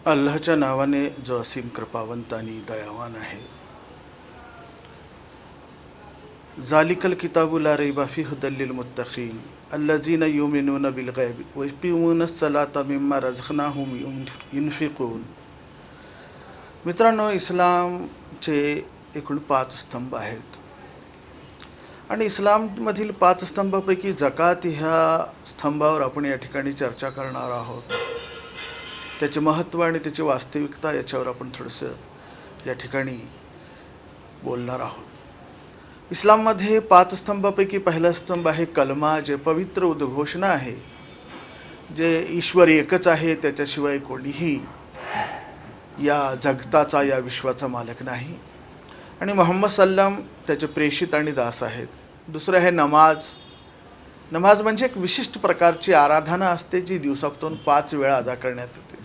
अल्लाहच्या नावाने जो असीम कृपावंत आणि दयावान आहे. जालिकल किताबु ला रैबा फीह हुदल लिल मुत्तकीन अल्लज़ीना युमिनूना बिल गैब व युक़ीमूनस सलाता मिम्मा रज़क़नाहुम युनफिकून. मित्रांनो, इस्लामचे एकूण 5 स्तंभ आहेत आणि इस्लाममधील 5 स्तंभापैकी जकात ह्या स्तंभावर आपण या ठिकाणी चर्चा करणार आहोत. त्याचे महत्त्व आणि त्याची वास्तविकता याच्यावर आपण थोडंसं या ठिकाणी बोलणार आहोत. इस्लाममध्ये 5 स्तंभापैकी पहिला स्तंभ आहे कलमा, जे पवित्र उद्घोषणा आहे, जे ईश्वर एकच आहे, त्याच्याशिवाय कोणीही या जगताचा या विश्वाचा मालक नाही आणि मोहम्मद सल्लम त्याचे प्रेषित आणि दास आहेत. दुसरं आहे नमाज. नमाज म्हणजे एक विशिष्ट प्रकारची आराधना असते जी दिवसातून 5 वेळा अदा करण्यात येते.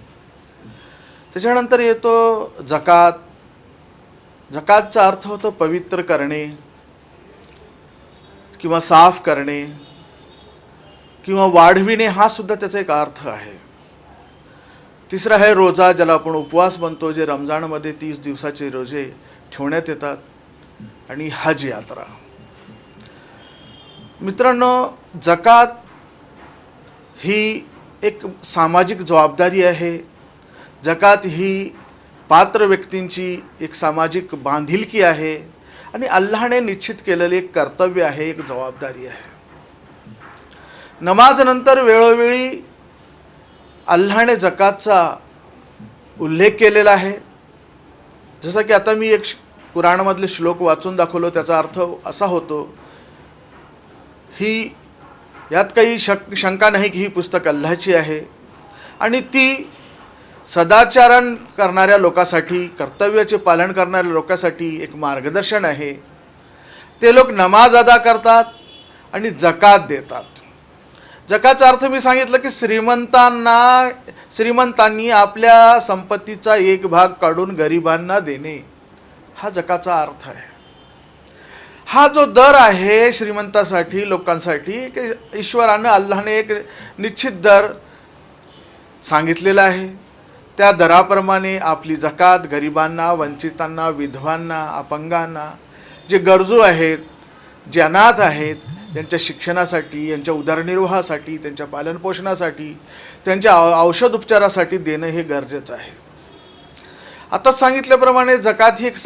त्याच्यानंतर येतो जकात. जकातचा अर्थ होतो पवित्र करणे किंवा साफ करणे किंवा वाढविणे, हा सुद्धा त्याचा एक अर्थ आहे. तिसरा आहे रोजा, ज्याला आपण उपवास म्हणतो, जे रमजानमध्ये 30 दिवसाचे रोजे ठेवण्यात येतात. आणि हज यात्रा. मित्रांनो, जकात ही एक सामाजिक जबाबदारी आहे. जकात ही पात्र व्यक्तींची एक सामाजिक बांधिलकी आहे आणि अल्लाहने निश्चित केलेले एक कर्तव्य आहे, एक जबाबदारी आहे. नमाजनंतर वेळोवेळी अल्लाहने जकातचा उल्लेख केलेला आहे. जसं की आता मी एक कुराणमधले श्लोक वाचून दाखवलो. त्याचा अर्थ असा होतो, ही यात काही शंका नाही की ही पुस्तक अल्लाहची आहे आणि ती सदाचरण करणाऱ्या लोकांसाठी, कर्तव्याचे पालन करणाऱ्या लोकांसाठी एक मार्गदर्शन आहे. ते लोक नमाज अदा करतात आणि जकात देतात. जकातचा अर्थ मी सांगितलं की श्रीमंतांनी आपल्या संपत्तीचा एक भाग काढून गरिबांना देणे, हा जकातचा अर्थ आहे. हा जो दर आहे श्रीमंतासाठी, लोकांसाठी, की ईश्वरानं, अल्लाहने एक निश्चित दर सांगितलेला आहे. त्या दराप्रमाणे आपली जकात गरिबांना, वंचितांना, विधवांना, अपंगांना, जे गरजू आहेत, जे अनाथ आहेत, त्यांच्या शिक्षणासाठी, यांच्या उदरनिर्वाहासाठी, त्यांच्या पालनपोषणासाठी, त्यांच्या औषध उपचारासाठी देणं हे गरजेचं आहे. आता सांगितल्याप्रमाणे जकात ही एक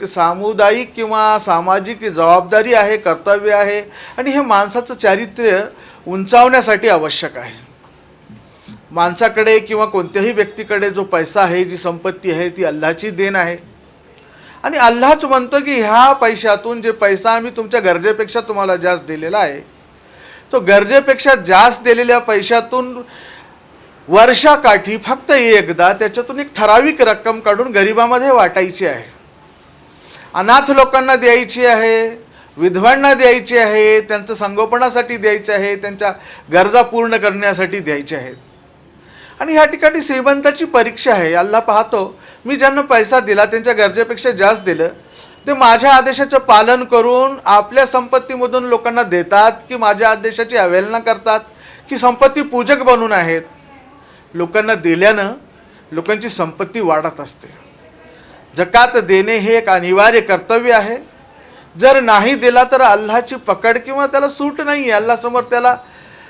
सामुदायिक किंवा सामाजिक जबाबदारी आहे, कर्तव्य आहे आणि हे माणसाचं चारित्र्य उंचावण्यासाठी आवश्यक आहे. माणसाकडे किंवा कोणत्याही व्यक्तीकडे जो पैसा आहे, जी संपत्ती आहे, ती अल्लाची देण आहे आणि अल्लाहच म्हणतो की ह्या पैशातून, जे पैसा आम्ही तुमच्या गरजेपेक्षा तुम्हाला जास्त दिलेला आहे, तो गरजेपेक्षा जास्त दिलेल्या पैशातून वर्षाकाठी फक्त एकदा त्याच्यातून एक ठराविक रक्कम काढून गरिबामध्ये वाटायची आहे, अनाथ लोकांना द्यायची आहे, विधवांना द्यायची आहे, त्यांचं संगोपनासाठी द्यायचे आहे, त्यांच्या गरजा पूर्ण करण्यासाठी द्यायचे आहेत. आणि ह्या ठिकाणी श्रीमंताची परीक्षा आहे. अल्लाह पाहतो, मी ज्यांना पैसा दिला त्यांच्या गरजेपेक्षा जास्त दिलं, ते माझ्या आदेशाचं पालन करून आपल्या संपत्तीमधून लोकांना देतात की माझ्या आदेशाची अवहेलना करतात की संपत्ती पूजक बनून आहेत. लोकांना दिल्यानं लोकांची संपत्ती वाढत असते. जकात देणे हे एक अनिवार्य कर्तव्य आहे. जर नाही दिला तर अल्लाहची पकड किंवा त्याला सूट नाही आहे. अल्लाहसमोर त्याला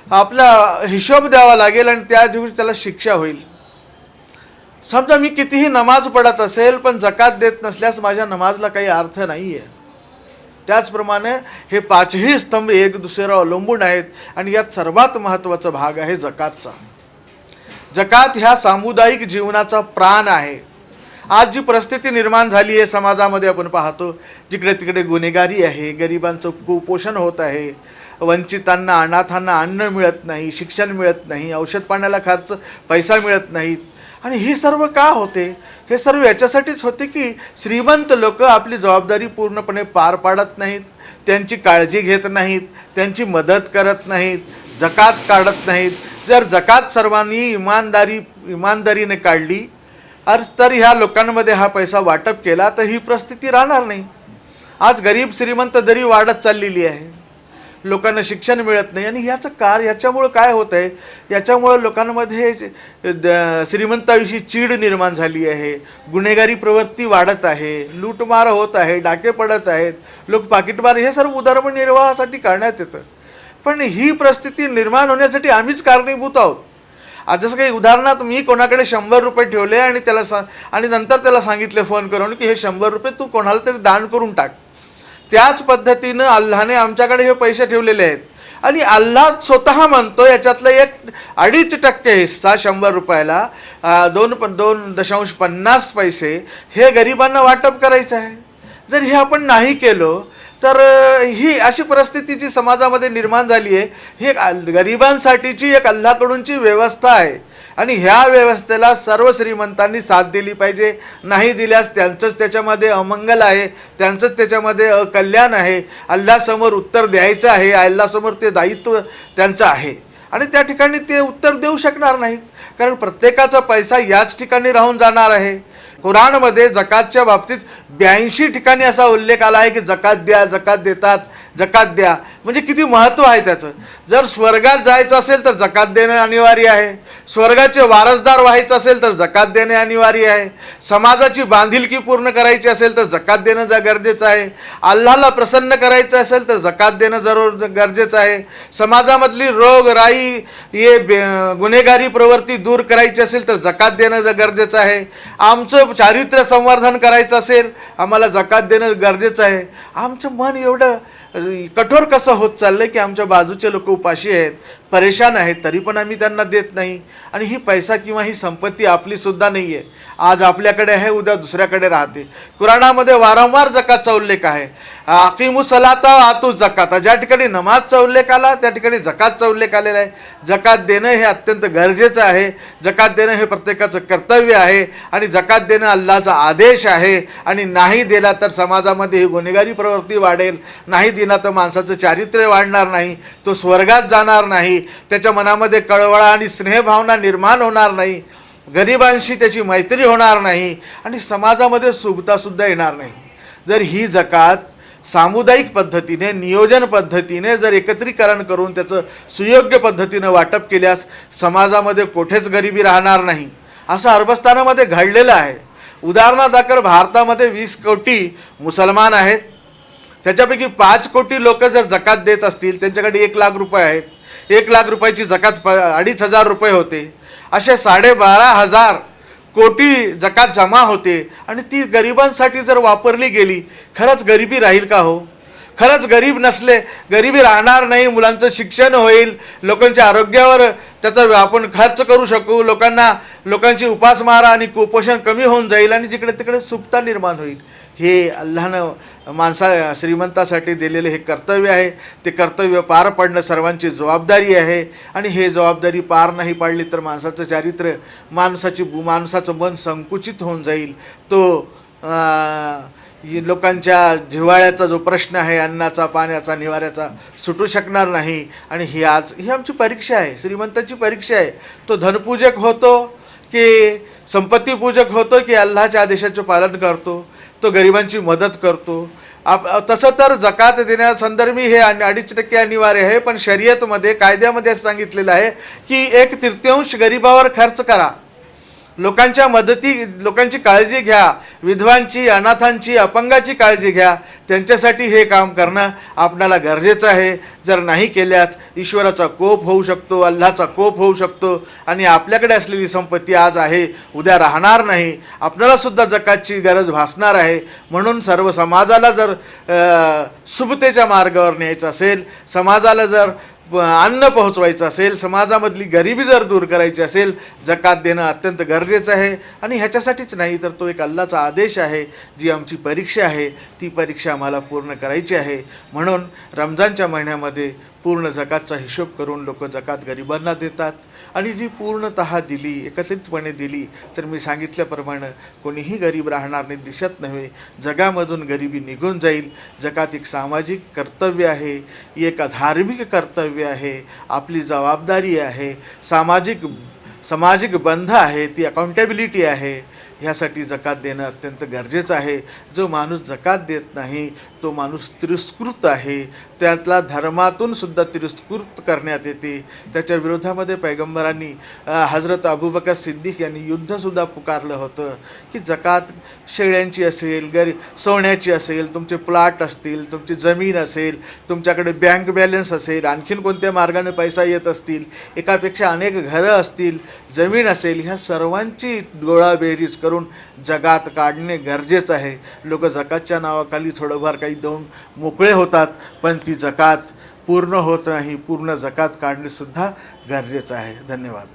आपला हिशोब द्यावा लागेल आणि त्या दिवशी त्याला शिक्षा होईल. समजा मी कितीही नमाज पढत असेल पण जकात देत नसल्यास माझ्या नमाजला काही अर्थ नाही आहे. त्याचप्रमाणे हे 5ही स्तंभ एक दुसऱ्यावर अवलंबून आहेत आणि यात सर्वात महत्त्वाचा भाग आहे जकातचा. जकात ह्या सामुदायिक जीवनाचा प्राण आहे. आज जी परिस्थिती निर्माण झाली आहे समाजामध्ये, आपण पाहतो जिकडे तिकडे गुन्हेगारी आहे, गरिबांचं कुपोषण होत आहे, वंचितांना, अनाथांना अन्न मिळत नाही, शिक्षण मिळत नाही, औषध पाण्याला पैसा मिळत नाहीत. आणि हे सर्व का होते? हे सर्व याच्यासाठीच होते की श्रीमंत लोक आपली जबाबदारी पूर्णपणे पार पाडत नाहीत, त्यांची काळजी घेत नाहीत, त्यांची मदत करत नाहीत, जकात काढत नाहीत. जर जकात सर्वांनी इमानदारीने काढली तर ह्या लोकांमध्ये हा पैसा वाटप केला तर ही परिस्थिती राहणार नाही. आज गरीब श्रीमंत दरी वाढत चाललेली आहे. लोकांना शिक्षण मिळत नाही. आणि याच्यामुळं काय होतं आहे, याच्यामुळं लोकांमध्ये श्रीमंताविषयी चीड निर्माण झाली आहे, गुन्हेगारी प्रवृत्ती वाढत आहे, लूटमार होत आहे, डाके पडत आहेत, लोक पाकिटमार, हे सर्व उदरनिर्वाहासाठी करण्यात येतं. पण ही परिस्थिती निर्माण होण्यासाठी आम्हीच कारणीभूत आहोत. आज जसं काही उदाहरणार्थ मी कोणाकडे 100 रुपये ठेवले आणि आणि नंतर त्याला सांगितले फोन करून की हे 100 रुपये तू कोणाला तरी दान करून टाक. त्याच पद्धतीनं अल्लाने आमच्याकडे हे पैसे ठेवलेले आहेत आणि अल्लाह स्वतः म्हणतो याच्यातलं 2.5% हिस्सा 100 रुपयाला 2.50 पैसे हे गरिबांना वाटप करायचं आहे. जर हे आपण नाही केलं तर ही अशी परिस्थिती जी समाजामध्ये निर्माण झाली आहे, ही गरिबांसाठीची एक अल्लाकडूनची व्यवस्था आहे आणि ह्या व्यवस्थेला सर्व श्रीमंतांनी साथ दिली पाहिजे. नाही दिल्यास त्यांचंच त्याच्यामध्ये अमंगल आहे, त्यांचंच त्याच्यामध्ये अकल्याण आहे. अल्लासमोर उत्तर द्यायचं आहे, अल्लासमोर ते दायित्व त्यांचं आहे आणि त्या ठिकाणी ते उत्तर देऊ शकणार नाहीत, कारण प्रत्येकाचा पैसा याच ठिकाणी राहून जाणार आहे. कुराणमध्ये जकातच्या बाबतीत 82 ठिकाणी असा उल्लेख आला आहे की जकात द्या, जकात देतात, जकात द्या. म्हणजे किती महत्त्व आहे त्याचं. जर स्वर्गात जायचं असेल तर जकात देणे अनिवार्य आहे, स्वर्गाचे वारसदार व्हायचं असेल तर जकात देणे अनिवार्य आहे, समाजाची बांधिलकी पूर्ण करायची असेल तर जकात देणं गरजेचं आहे, अल्लाहला प्रसन्न करायचं असेल तर जकात देणं जरूर गरजेचं आहे, समाजामधली रोगराई हे गुन्हेगारी प्रवृत्ती दूर करायची असेल तर जकात देणं गरजेचं आहे, आमचं चारित्र्य संवर्धन करायचं असेल आम्हाला जकात देणं गरजेचं आहे. आमचं मन एवढं कठोर कसं होत चाललं की आमच्या बाजूचे लोक उपाशी आहेत, परेशान आहेत, तरी पण आम्ही त्यांना देत नाही. आणि ही पैसा किंवा ही संपत्ती आपलीसुद्धा नाही आहे. आज आपल्याकडे आहे, उद्या दुसऱ्याकडे राहते. कुराणामध्ये वारंवार जकातचा उल्लेख आहे. अकीमु सलाता आतू जकात, ज्या ठिकाणी नमाजचा उल्लेख आला त्या ठिकाणी जकातचा उल्लेख आलेला आहे. जकात देणं हे अत्यंत गरजेचं आहे, जकात देणं हे प्रत्येकाचं कर्तव्य आहे आणि जकात देणं अल्लाहचा आदेश आहे. आणि नाही दिला तर समाजामध्ये ही गुन्हेगारी प्रवृत्ती वाढेल, नाही दिला तर माणसाचं चारित्र्य वाढणार नाही, तो स्वर्गात जाणार नाही, त्याच्या मनामध्ये कळवळा आणि स्नेहभावना निर्माण होणार नाही, गरिबांशी त्याची मैत्री होणार नाही आणि समाजामध्ये सुबतासुद्धा येणार नाही. जर ही जकात सामुदायिक पद्धतीने, नियोजन पद्धतीने जर एकत्रीकरण करून त्याचं सुयोग्य पद्धतीनं वाटप केल्यास समाजामध्ये कुठेच गरिबी राहणार नाही. असं अरबस्तानामध्ये घडलेलं आहे. उदाहरणादाखल भारतामध्ये 20 कोटी मुसलमान आहेत, त्याच्यापैकी 5 कोटी लोक जर जकात देत असतील, त्यांच्याकडे 1 लाख रुपये आहेत, 1 लाख रुपयाची जकात 2,500 रुपये होते, असे 12,500 कोटी जकात जमा होते आणि ती गरिबांसाठी जर वापरली गेली, खरंच गरिबी राहील का हो? खरंच गरिबी राहणार नाही. मुलांचं शिक्षण होईल, लोकांच्या आरोग्यावर त्याचा आपण खर्च करू शकू, लोकांची उपासमार आणि कुपोषण कमी होऊन जाईल आणि जिकडे तिकडे सुबत्ता निर्माण होईल. हे अल्लाहनं श्रीमंतासाठी दिलेले हे कर्तव्य आहे. ते कर्तव्य पार पाडणं सर्वांची जबाबदारी आहे आणि हे जबाबदारी पार नाही पाडली तर माणसाचं चारित्र्य, माणसाचं मन संकुचित होऊन जाईल. तो लोकांच्या जिव्हाळ्याचा जो प्रश्न आहे, अन्नाचा, पाण्याचा, निवाऱ्याचा, सुटू शकणार नाही. आणि ही आमची परीक्षा आहे, श्रीमंताची परीक्षा आहे. तो धनपूजक होतो की संपत्तीपूजक होतो की अल्लाहच्या आदेशाचे पालन करतो, तो गरिबांची मदत करतो. तसं तर जकात देण्यासंदर्भी हे 2.5% अनिवार्य आहे, पण शरीयतमध्ये, कायद्यामध्ये असं सांगितलेलं आहे की 1/3 गरिबावर खर्च करा. लोकांची काळजी घ्या, विधवांची, अनाथांची, अपंगाची काळजी घ्या. त्यांच्यासाठी हे काम करणं आपल्याला गरजेचं आहे. जर नाही केल्यास ईश्वराचा कोप होऊ शकतो, अल्लाहचा कोप होऊ शकतो आणि आपल्याकडे असलेली संपत्ती आज आहे, उद्या राहणार नाही. आपल्यालासुद्धा जकातची गरज भासणार आहे. म्हणून सर्व समाजाला जर सुबतेच्या मार्गावर न्यायचं असेल, समाजाला जर अन्न पोहोचवायचं असेल, समाजामधली गरिबी जर दूर करायची असेल, जकात देणं अत्यंत गरजेचं आहे. आणि ह्याच्यासाठीच नाही तर तो एक अल्लाहचा आदेश आहे. जी आमची परीक्षा आहे ती परीक्षा आम्हाला पूर्ण करायची आहे. म्हणून रमजानच्या महिन्यामध्ये पूर्ण जकातचा हिशोब करून लोक जकात गरिबांना देतात आणि जी पूर्णतः दिली, एकत्रितपणे दिली तर मी सांगितल्याप्रमाणे कोणीही गरीब राहणार नाही, दिसत नव्हे. जगामधून गरिबी निघून जाईल. जकात एक सामाजिक कर्तव्य आहे, एक धार्मिक कर्तव्य आहे, आपली जबाबदारी आहे, सामाजिक बंध आहे, ती अकाउंटेबिलिटी आहे. ह्यासाठी जकात देणं अत्यंत गरजेचं आहे. जो माणूस जकात देत नाही तो माणूस तिरस्कृत आहे, त्यातला धर्मातून सुद्धा तिरस्कृत करण्यात येते. त्याच्या विरोधामध्ये पैगंबरांनी हजरत अबूबकर सिद्दीक यांनी युद्धसुद्धा पुकारलं होतं की जकात शेळ्यांची असेल, सोन्याची असेल, तुमचे प्लॉट असतील, तुमची जमीन असेल, तुमच्याकडे बँक बॅलन्स असेल, आणखीन कोणत्या मार्गाने पैसा येत असतील, एकापेक्षा अनेक घरं असतील, जमीन असेल, ह्या सर्वांची गोळाबेरीज करून जकात काढणे गरजेचं आहे. लोक जकातच्या नावाखाली थोडंफार काही देऊन मोकळे होतात, पण ती जकात पूर्ण होत नाही. पूर्ण जकात काढणेसुद्धा गरजेचं आहे. धन्यवाद.